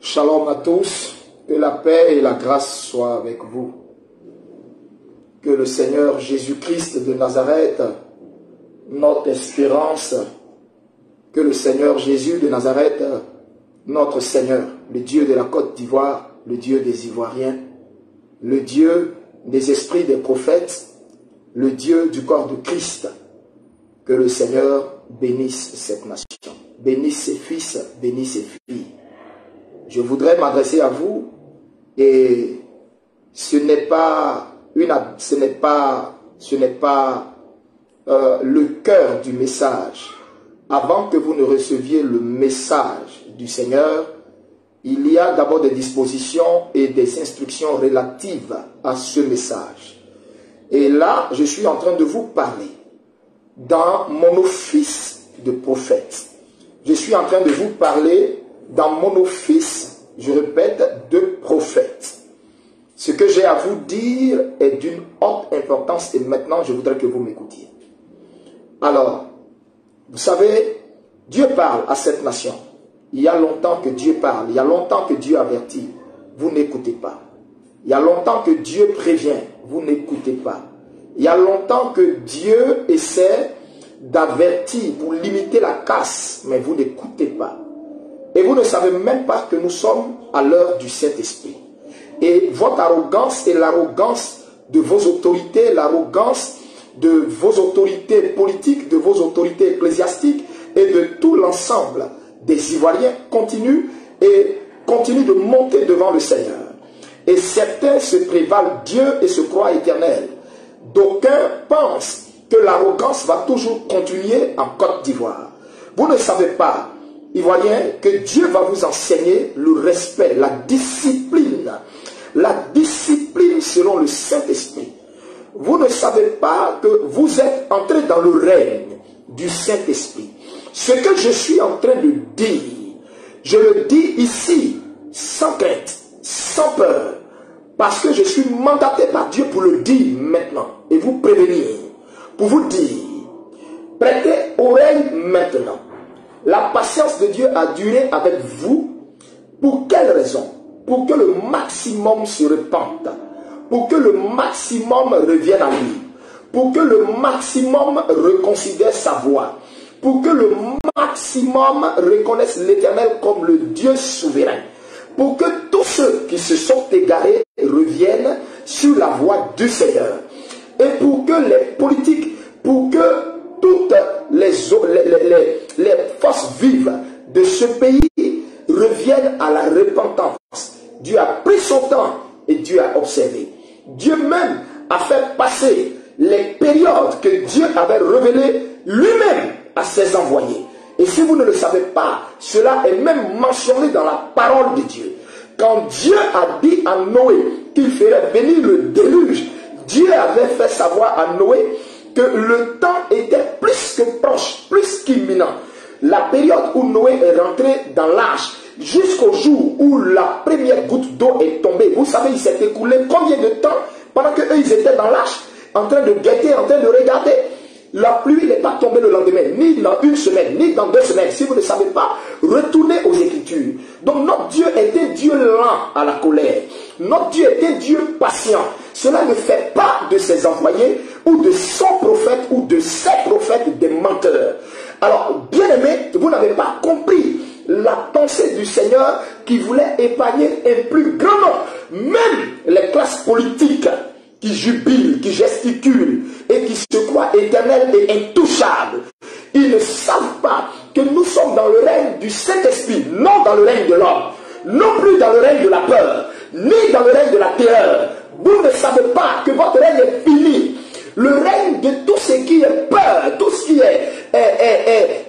Shalom à tous, que la paix et la grâce soient avec vous. Que le Seigneur Jésus-Christ de Nazareth, notre espérance, que le Seigneur Jésus de Nazareth, notre Seigneur, le Dieu de la Côte d'Ivoire, le Dieu des Ivoiriens, le Dieu des esprits des prophètes, le Dieu du corps de Christ, que le Seigneur bénisse cette nation, bénisse ses fils, bénisse ses filles. Je voudrais m'adresser à vous et ce n'est pas le cœur du message. Avant que vous ne receviez le message du Seigneur, il y a d'abord des dispositions et des instructions relatives à ce message. Et là, je suis en train de vous parler dans mon office de prophète. Je suis en train de vous parler dans mon office, je répète, de prophète. Ce que j'ai à vous dire est d'une haute importance et maintenant je voudrais que vous m'écoutiez. Alors, vous savez, Dieu parle à cette nation. Il y a longtemps que Dieu parle, il y a longtemps que Dieu avertit. Vous n'écoutez pas. Il y a longtemps que Dieu prévient, vous n'écoutez pas. Il y a longtemps que Dieu essaie d'avertir pour limiter la casse, mais vous n'écoutez pas. Et vous ne savez même pas que nous sommes à l'heure du Saint-Esprit. Et votre arrogance et l'arrogance de vos autorités, l'arrogance de vos autorités politiques, de vos autorités ecclésiastiques et de tout l'ensemble des Ivoiriens continue de monter devant le Seigneur. Et certains se prévalent Dieu et se croient éternels. D'aucuns pensent que l'arrogance va toujours continuer en Côte d'Ivoire. Vous ne savez pas, Ivoiriens, que Dieu va vous enseigner le respect, la discipline selon le Saint-Esprit. Vous ne savez pas que vous êtes entrés dans le règne du Saint-Esprit. Ce que je suis en train de dire, je le dis ici, sans crainte, sans peur, parce que je suis mandaté par Dieu pour le dire maintenant et vous prévenir, pour vous dire, prêtez oreille maintenant. La patience de Dieu a duré avec vous. Pour quelle raison? Pour que le maximum se repente. Pour que le maximum revienne à lui. Pour que le maximum reconsidère sa voie. Pour que le maximum reconnaisse l'Éternel comme le Dieu souverain. Pour que tous ceux qui se sont égarés reviennent sur la voie du Seigneur. Et pour que les politiques, pour que toutes les forces vives de ce pays reviennent à la repentance. Dieu a pris son temps et Dieu a observé. Dieu même a fait passer les périodes que Dieu avait révélées lui-même à ses envoyés. Et si vous ne le savez pas, cela est même mentionné dans la parole de Dieu. Quand Dieu a dit à Noé qu'il ferait venir le déluge, Dieu avait fait savoir à Noé que le temps était plus que proche, plus qu'imminent. La période où Noé est rentré dans l'arche, jusqu'au jour où la première goutte d'eau est tombée, vous savez, il s'est écoulé combien de temps pendant qu'eux, ils étaient dans l'arche, en train de guetter, en train de regarder. La pluie n'est pas tombée le lendemain, ni dans une semaine, ni dans 2 semaines. Si vous ne savez pas, retournez aux Écritures. Donc notre Dieu était Dieu lent à la colère. Notre Dieu était Dieu patient. Cela ne fait pas de ses envoyés ou de son prophète ou de ses prophètes des menteurs. Alors, bien aimé, vous n'avez pas compris la pensée du Seigneur qui voulait épargner un plus grand nombre. Même les classes politiques qui jubilent, qui gesticulent et qui se croient éternels et intouchables. Ils ne savent pas que nous sommes dans le règne du Saint-Esprit, non dans le règne de l'homme, non plus dans le règne de la peur, ni dans le règne de la terreur. Vous ne savez pas que votre règne est fini. Le règne de tout ce qui est peur, tout ce qui est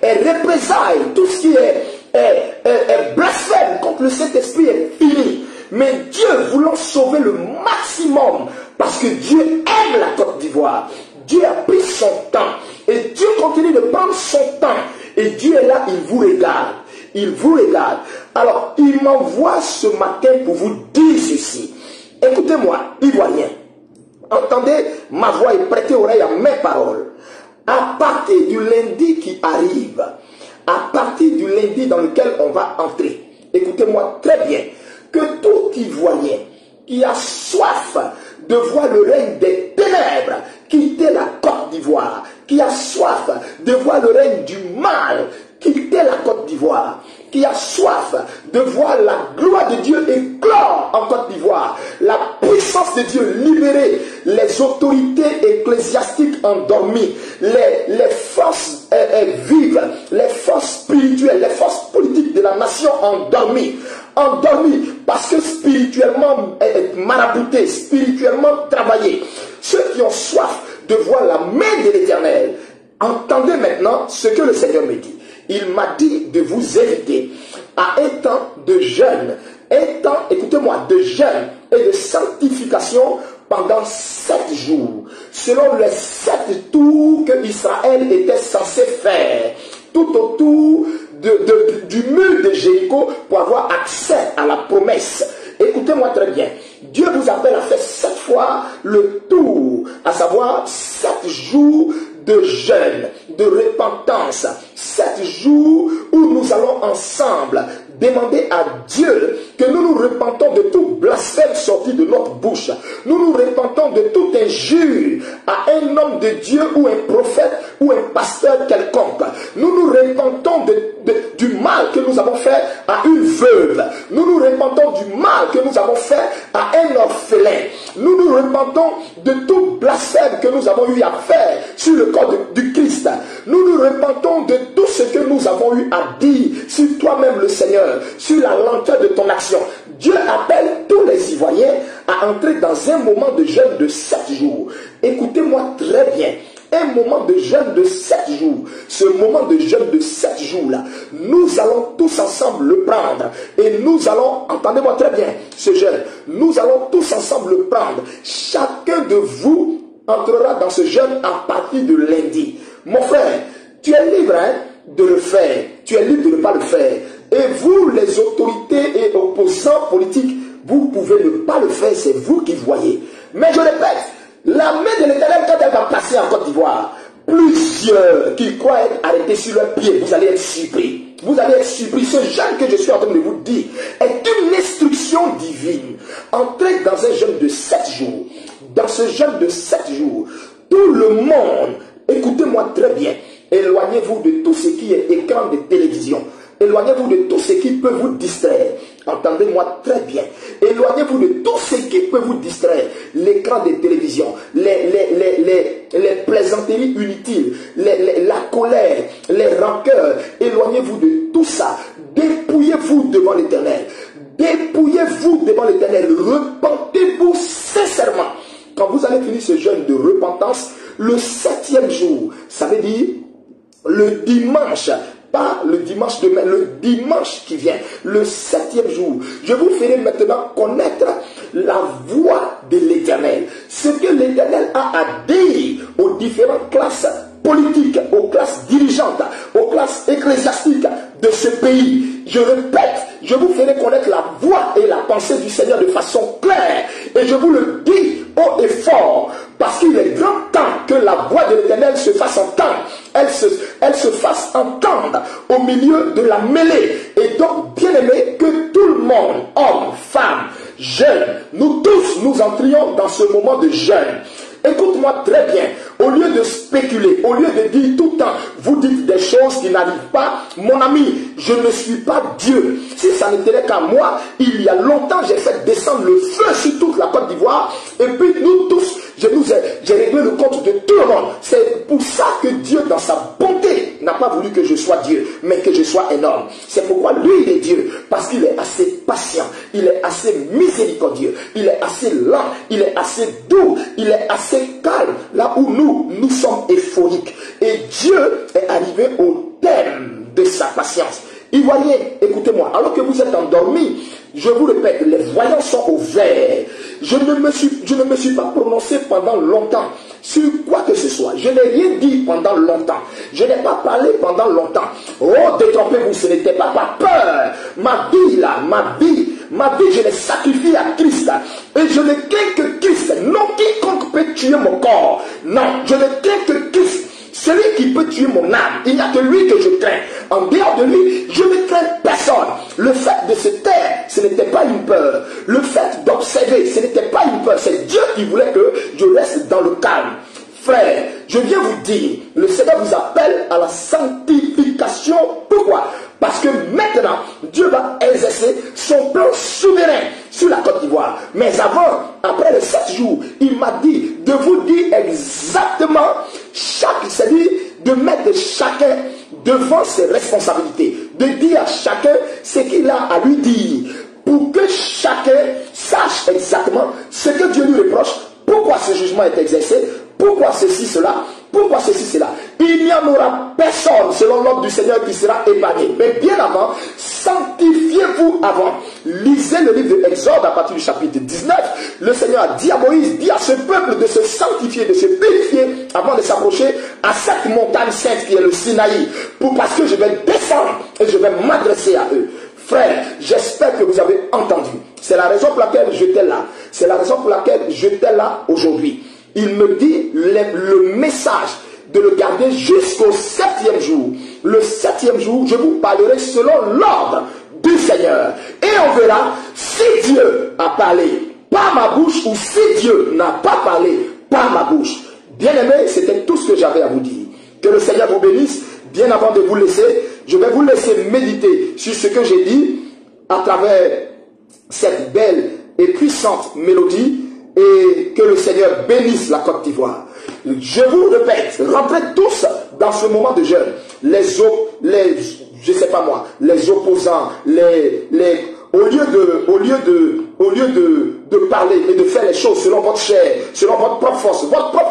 représailles, tout ce qui est blasphème contre le Saint-Esprit est fini. Mais Dieu voulant sauver le maximum, parce que Dieu aime la Côte d'Ivoire, Dieu a pris son temps, et Dieu continue de prendre son temps, et Dieu est là, il vous regarde, il vous regarde. Alors, il m'envoie ce matin pour vous dire ceci. Écoutez-moi, Ivoiriens, entendez ma voix et prêtez oreille à mes paroles. À partir du lundi qui arrive, à partir du lundi dans lequel on va entrer, écoutez-moi très bien, que tout Ivoirien qui a soif de voir le règne des ténèbres quitter la Côte d'Ivoire, qui a soif de voir le règne du mal quitter la Côte d'Ivoire, qui a soif de voir la gloire de Dieu éclore en Côte d'Ivoire, la puissance de Dieu libérer les autorités ecclésiastiques endormies, les forces vives, les forces spirituelles, les forces politiques de la nation endormies parce que spirituellement maraboutés, spirituellement travaillés, ceux qui ont soif de voir la main de l'Éternel. Entendez maintenant ce que le Seigneur me dit. Il m'a dit de vous inviter à un temps de jeûne, un temps, écoutez-moi, de jeûne et de sanctification pendant 7 jours, selon les 7 tours que Israël était censé faire, tout autour du mur de Jéricho pour avoir accès à la promesse. Écoutez-moi très bien. Dieu vous appelle à faire 7 fois le tour, à savoir 7 jours de jeûne, de repentance, 7 jours où nous allons ensemble demander à Dieu que nous nous repentons de tout blasphème sorti de notre bouche. Nous nous repentons de toute injure à un homme de Dieu ou un prophète ou un pasteur quelconque. Nous nous repentons du mal que nous avons fait à une veuve. Nous nous repentons du mal que nous avons fait à un orphelin. Nous nous repentons de tout blasphème que nous avons eu à faire sur le corps du Christ. Nous nous repentons de tout ce que nous avons eu à dire sur toi-même le Seigneur, sur la lenteur de ton action. Dieu appelle tous les Ivoiriens à entrer dans un moment de jeûne de 7 jours. Écoutez-moi très bien. Un moment de jeûne de 7 jours. Ce moment de jeûne de 7 jours-là, nous allons tous ensemble le prendre. Et nous allons, entendez-moi très bien, ce jeûne, nous allons tous ensemble le prendre. Chacun de vous entrera dans ce jeûne à partir de lundi. Mon frère, tu es libre de le faire. Tu es libre de ne pas le faire. Et vous, les autorités et opposants politiques, vous pouvez ne pas le faire, c'est vous qui voyez. Mais je répète, la main de l'Éternel, quand elle va passer en Côte d'Ivoire, plusieurs qui croient être arrêtés sur leurs pieds, vous allez être surpris. Vous allez être surpris. Ce jeûne que je suis en train de vous dire est une instruction divine. Entrez dans un jeûne de 7 jours. Dans ce jeûne de 7 jours, tout le monde, écoutez-moi très bien, éloignez-vous de tout ce qui est écran de télévision. Éloignez-vous de tout ce qui peut vous distraire. Entendez-moi très bien. Éloignez-vous de tout ce qui peut vous distraire. L'écran de télévision, les plaisanteries inutiles, la colère, les rancœurs. Éloignez-vous de tout ça. Dépouillez-vous devant l'Éternel. Dépouillez-vous devant l'Éternel. Repentez-vous sincèrement. Quand vous allez finir ce jeûne de repentance, le 7e jour, ça veut dire le dimanche, pas le dimanche demain, le dimanche qui vient, le 7e jour, je vous ferai maintenant connaître la voix de l'Éternel. Ce que l'Éternel a à dire aux différentes classes politiques, aux classes dirigeantes, aux classes ecclésiastiques de ce pays. Je répète, je vous ferai connaître la voix et la pensée du Seigneur de façon claire. Et je vous le dis haut et fort, parce qu'il est grand temps que la voix de l'Éternel se fasse entendre. Elle se fasse entendre au milieu de la mêlée. Et donc, bien aimé, que tout le monde, hommes, femmes, jeunes, nous tous, nous entrions dans ce moment de jeûne. Écoute-moi très bien, au lieu de spéculer, au lieu de dire tout le temps, vous dites des choses qui n'arrivent pas, mon ami, je ne suis pas Dieu. Si ça ne tenait qu'à moi, il y a longtemps, j'ai fait descendre le feu sur toute la Côte d'Ivoire, et puis nous tous, j'ai réglé le compte de tout le monde. C'est pour ça que Dieu, dans sa bonté, n'a pas voulu que je sois Dieu, mais que je sois un homme. C'est pourquoi lui, il est Dieu, parce qu'il est assez patient, il est assez miséricordieux, il est assez lent, il est assez doux, il est assez calme, là où nous sommes euphoriques. Et Dieu est arrivé au terme de sa patience. Ivoiriens, écoutez-moi, alors que vous êtes endormis, je vous répète, les voyants sont ouverts. Je ne me suis pas prononcé pendant longtemps sur quoi que ce soit. Je n'ai rien dit pendant longtemps. Je n'ai pas parlé pendant longtemps. Oh, détrompez-vous, ce n'était pas par peur. Ma vie là, ma vie, je l'ai sacrifiée à Christ. Et je ne crains que Christ. Non, quiconque peut tuer mon corps. Non, je ne crains que Christ. celui qui peut tuer mon âme. Il n'y a que lui que je crains. En dehors de lui, je ne crains personne. Le fait de se taire, ce n'était pas une peur. Le fait d'observer, ce n'était pas une peur. C'est Dieu qui voulait que je reste dans le calme. Frère, je viens vous dire, le Seigneur vous appelle à la sanctification. Pourquoi? Parce que maintenant, Dieu va exercer son plan souverain sur la Côte d'Ivoire. Mais avant, après les 7 jours, il m'a dit de vous dire exactement, c'est-à-dire de mettre chacun devant ses responsabilités, de dire à chacun ce qu'il a à lui dire, pour que chacun sache exactement ce que Dieu lui reproche, pourquoi ce jugement est exercé, pourquoi ceci, cela, pourquoi ceci, cela. Il n'y en aura personne, selon l'ordre du Seigneur, qui sera épargné. Mais bien avant, sanctifiez-vous avant. Lisez le livre de Exode à partir du chapitre 19. Le Seigneur a dit à Moïse, dit à ce peuple de se sanctifier, de se purifier avant de s'approcher à cette montagne sainte qui est le Sinaï. Parce que je vais descendre et je vais m'adresser à eux. Frère, j'espère que vous avez entendu. C'est la raison pour laquelle j'étais là. C'est la raison pour laquelle j'étais là aujourd'hui. Il me dit le message de le garder jusqu'au 7e jour. Le 7e jour, je vous parlerai selon l'ordre du Seigneur. Et on verra si Dieu a parlé par ma bouche ou si Dieu n'a pas parlé par ma bouche. Bien-aimés, c'était tout ce que j'avais à vous dire. Que le Seigneur vous bénisse. Bien avant de vous laisser, je vais vous laisser méditer sur ce que j'ai dit à travers cette belle et puissante mélodie. Et que le Seigneur bénisse la Côte d'Ivoire. Je vous répète, rentrez tous dans ce moment de jeûne. Les opposants, au lieu de parler et de faire les choses selon votre chair, selon votre propre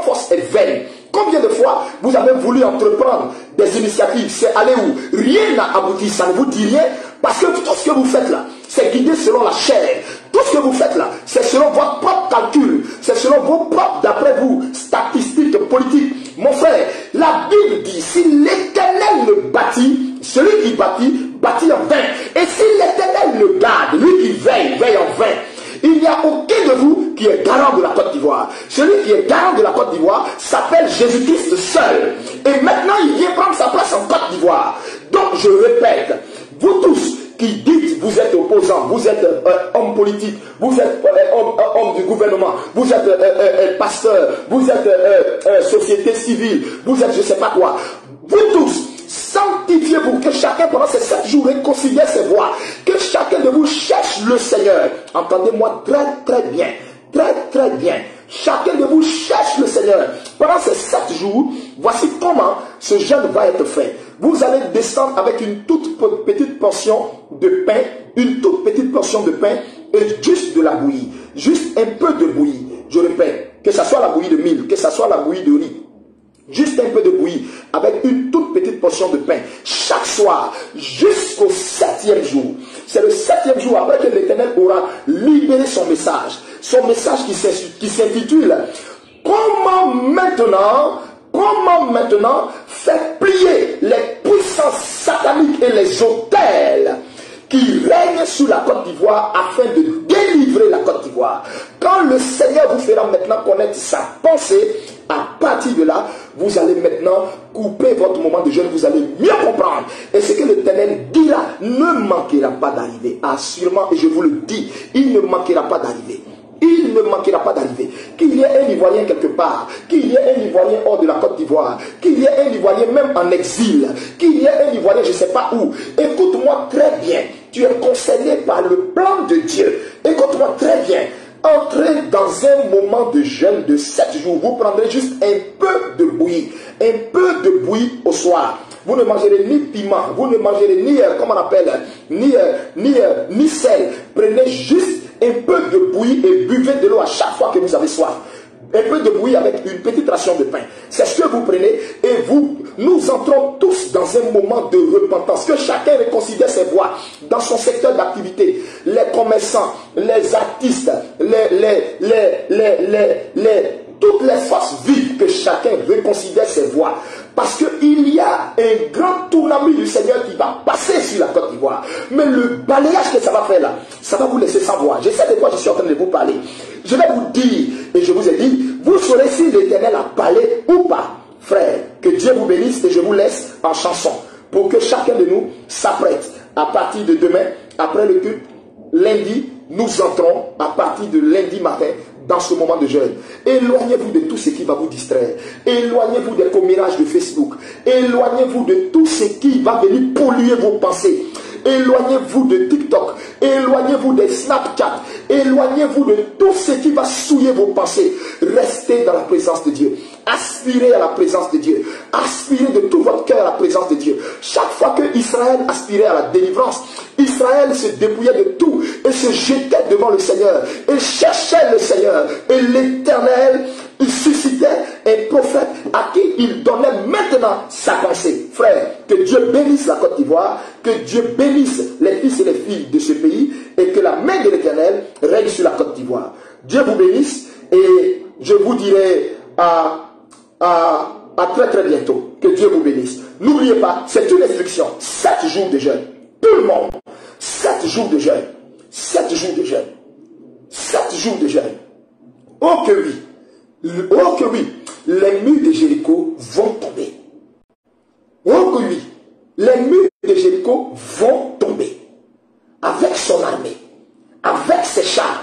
force est vaine. Combien de fois vous avez voulu entreprendre des initiatives, c'est aller où? Rien n'a abouti, ça ne vous dit rien, parce que tout ce que vous faites là, c'est guidé selon la chair. Tout ce que vous faites là, c'est selon votre propre calcul, c'est selon vos propres, d'après vous, statistiques politiques. Mon frère, la Bible dit, si l'Éternel le bâtit, celui qui bâtit en vain. Et si l'Éternel le garde, lui qui veille en vain. Il n'y a aucun de vous qui est garant de la Côte d'Ivoire. Celui qui est garant de la Côte d'Ivoire s'appelle Jésus-Christ seul. Et maintenant, il vient prendre sa place en Côte d'Ivoire. Donc, je répète, vous tous qui dites vous êtes opposants, vous êtes homme politique, vous êtes homme du gouvernement, vous êtes pasteur, vous êtes société civile, vous êtes je ne sais pas quoi. Vous tous, sanctifiez-vous, que chacun pendant ces 7 jours réconcilie ses voies, que chacun de vous cherche le Seigneur. Entendez-moi très bien, très bien. Chacun de vous cherche le Seigneur. Pendant ces 7 jours, voici comment ce jeûne va être fait. Vous allez descendre avec une toute petite portion de pain, et juste de la bouillie, juste un peu de bouillie. Je répète, que ce soit la bouillie de mil, que ce soit la bouillie de riz. Juste un peu de bouillie avec une toute petite portion de pain chaque soir jusqu'au 7e jour. C'est le 7e jour après que l'Éternel aura libéré son message qui s'intitule comment maintenant faire plier les puissances sataniques et les autels qui règnent sur la Côte d'Ivoire afin de délivrer la Côte d'Ivoire. Quand le Seigneur vous fera maintenant connaître sa pensée, à partir de là, vous allez maintenant couper votre moment de jeûne, vous allez mieux comprendre. Et ce que l'Éternel dit là ne manquera pas d'arriver. Assurément, et je vous le dis, il ne manquera pas d'arriver. Il ne manquera pas d'arriver. Qu'il y ait un Ivoirien quelque part, qu'il y ait un Ivoirien hors de la Côte d'Ivoire, qu'il y ait un Ivoirien même en exil, qu'il y ait un Ivoirien je ne sais pas où. Écoute-moi très bien. Tu es concerné par le plan de Dieu. Écoute-moi très bien. Entrez dans un moment de jeûne de 7 jours. Vous prendrez juste un peu de bouillie. Un peu de bouillie au soir. Vous ne mangerez ni piment. Vous ne mangerez ni, comment on appelle, ni sel. Prenez juste un peu de bouillie et buvez de l'eau à chaque fois que vous avez soif. Un peu de bouillie avec une petite ration de pain. C'est ce que vous prenez et nous entrons tous dans un moment de repentance. Que chacun reconsidère ses voies dans son secteur d'activité. Les commerçants, les artistes, toutes les forces vives, que chacun reconsidère ses voies. Parce qu'il y a un grand tournament du Seigneur qui va passer sur la Côte d'Ivoire. Mais le balayage que ça va faire là, ça va vous laisser sans voix. Je sais de quoi je suis en train de vous parler. Je vais vous dire, et je vous ai dit, vous saurez si l'Éternel a parlé ou pas. Frère, Que Dieu vous bénisse et je vous laisse en chanson pour que chacun de nous s'apprête à partir de demain, après le culte, lundi, nous entrons à partir de lundi matin dans ce moment de jeûne. Éloignez-vous de tout ce qui va vous distraire. Éloignez-vous des commérages de Facebook. Éloignez-vous de tout ce qui va venir polluer vos pensées. Éloignez-vous de TikTok. Éloignez-vous des Snapchat. Éloignez-vous de tout ce qui va souiller vos pensées. Restez dans la présence de Dieu. Aspirez à la présence de Dieu. Aspirez de tout votre cœur à la présence de Dieu. Chaque fois que Israël aspirait à la délivrance, Israël se dépouillait de tout et se jetait devant le Seigneur et cherchait le Seigneur. Et l'Éternel, il suscitait un prophète à qui il donnait maintenant sa pensée. Frère, que Dieu bénisse la Côte d'Ivoire, que Dieu bénisse les fils et les filles de ce pays et que la main de l'Éternel règne sur la Côte d'Ivoire. Dieu vous bénisse et je vous dirai à très très bientôt. Que Dieu vous bénisse. N'oubliez pas, c'est une instruction. 7 jours de jeûne. Tout le monde. 7 jours de jeûne. 7 jours de jeûne. 7 jours de jeûne. Oh que oui. Oh que oui. Les murs de Jéricho vont tomber. Oh que oui. Les murs de Jéricho vont tomber. Avec son armée. Avec ses chars.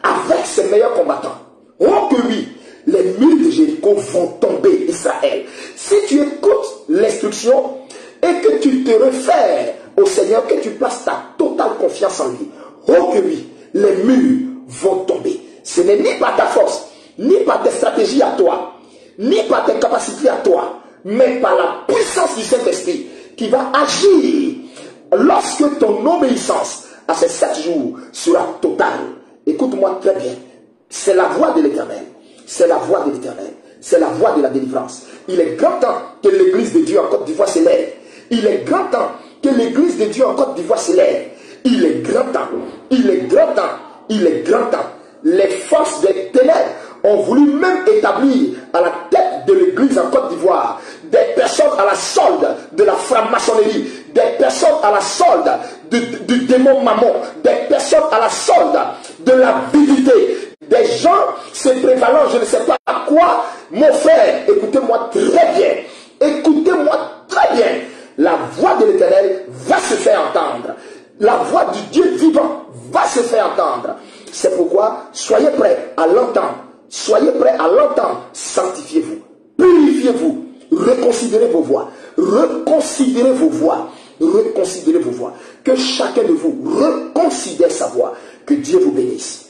Avec ses meilleurs combattants. Oh que oui. Les murs de Jéricho vont tomber, Israël. Si tu écoutes l'instruction et que tu te réfères au Seigneur, que tu places ta totale confiance en lui, oh que oui, les murs vont tomber. Ce n'est ni par ta force, ni par tes stratégies à toi, ni par tes capacités à toi, mais par la puissance du Saint-Esprit qui va agir lorsque ton obéissance à ces 7 jours sera totale. Écoute-moi très bien, c'est la voix de l'Éternel. C'est la voix de l'Éternel. C'est la voix de la délivrance. Il est grand temps que l'église de Dieu en Côte d'Ivoire s'élève. Il est grand temps que l'église de Dieu en Côte d'Ivoire s'élève. Il est grand temps. Il est grand temps. Il est grand temps. Les forces des ténèbres ont voulu même établir à la tête de l'église en Côte d'Ivoire des personnes à la solde de la franc-maçonnerie, des personnes à la solde du démon Mammon, des personnes à la solde de l'avidité. Des gens se prévalant, je ne sais pas à quoi. Mon frère, écoutez-moi très bien. Écoutez-moi très bien. La voix de l'Éternel va se faire entendre. La voix du Dieu vivant va se faire entendre. C'est pourquoi, soyez prêts à l'entendre. Soyez prêts à l'entendre. Sanctifiez-vous. Purifiez-vous. Reconsidérez vos voix. Reconsidérez vos voix. Reconsidérez vos voix. Que chacun de vous reconsidère sa voix. Que Dieu vous bénisse.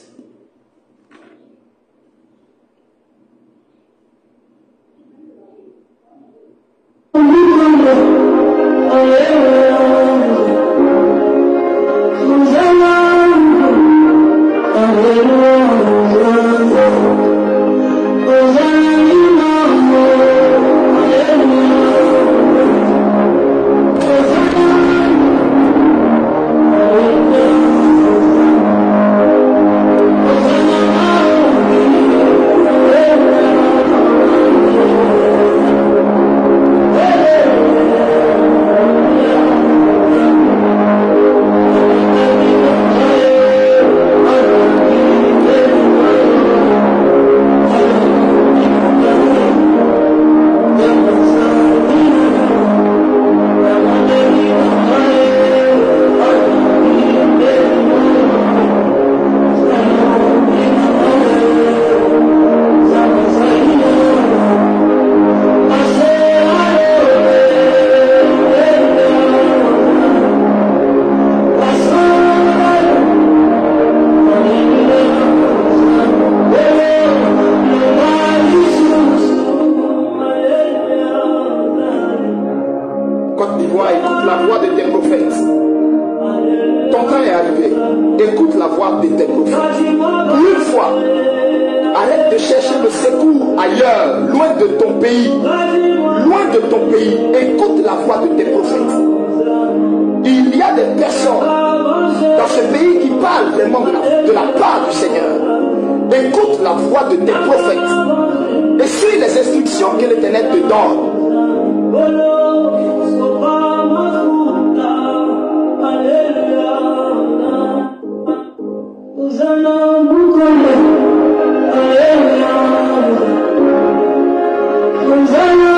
Hosanna,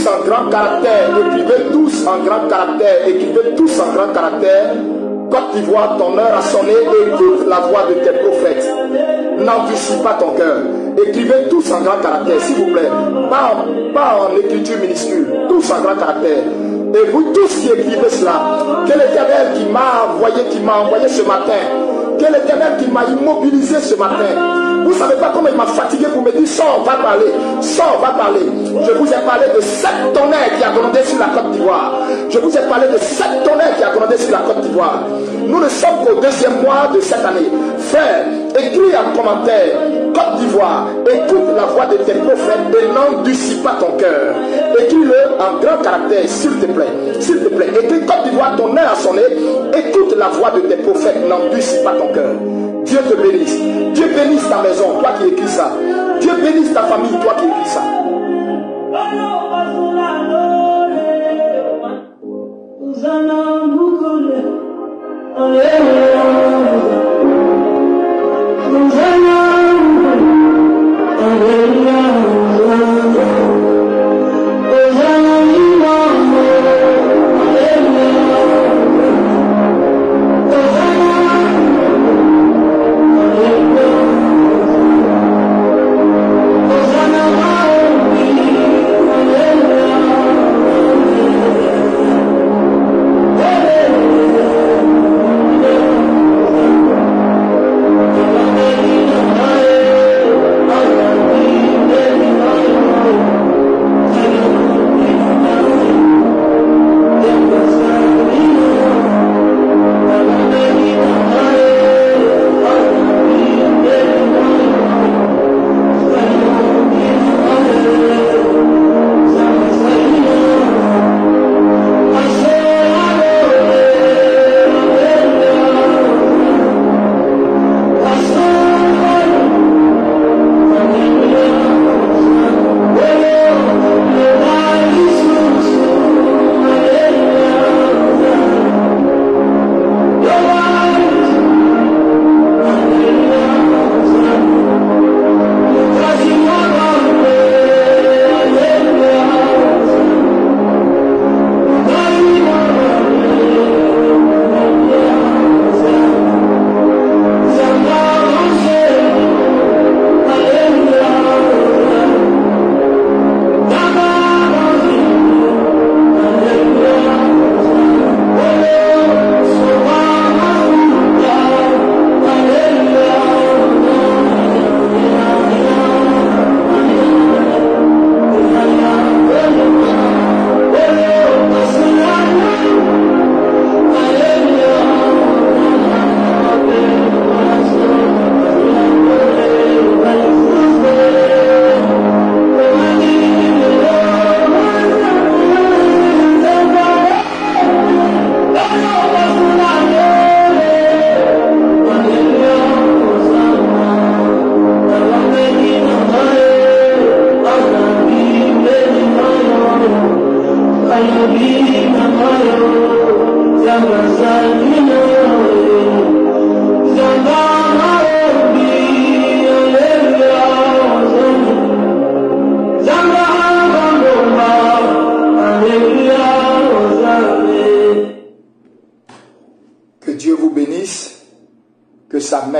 en grand caractère, écrivez tous en grand caractère, écrivez tous en grand caractère. Côte d'Ivoire, ton heure a sonné, écoute la voix de tes prophètes. N'endurcis pas ton cœur. Écrivez tous en grand caractère, s'il vous plaît. Pas en écriture minuscule, tous en grand caractère. Et vous tous qui écrivez cela, quel Éternel qui m'a envoyé ce matin, quel Éternel qui m'a immobilisé ce matin. Vous ne savez pas comment il m'a fatigué pour me dire, sors, va parler, sors, va parler. Je vous ai parlé de 7 tonnerres qui a grondé sur la Côte d'Ivoire. Je vous ai parlé de 7 tonnerres qui a grondé sur la Côte d'Ivoire. Nous ne sommes qu'au 2e mois de cette année. Frère, écris en commentaire, Côte d'Ivoire, écoute la voix de tes prophètes et n'endurcis pas ton cœur. Écris-le en grand caractère, s'il te plaît. S'il te plaît, écris Côte d'Ivoire, ton heure a sonné. Écoute la voix de tes prophètes, n'endurcis pas ton cœur. Dieu te bénisse. Dieu bénisse ta maison, toi qui écris ça. Dieu bénisse ta famille, toi qui écris ça.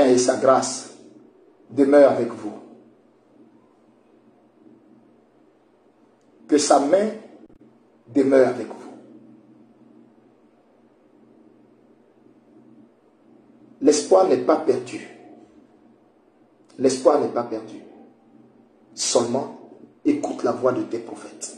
Et sa grâce demeure avec vous. Que sa main demeure avec vous. L'espoir n'est pas perdu. L'espoir n'est pas perdu. Seulement, écoute la voix de tes prophètes.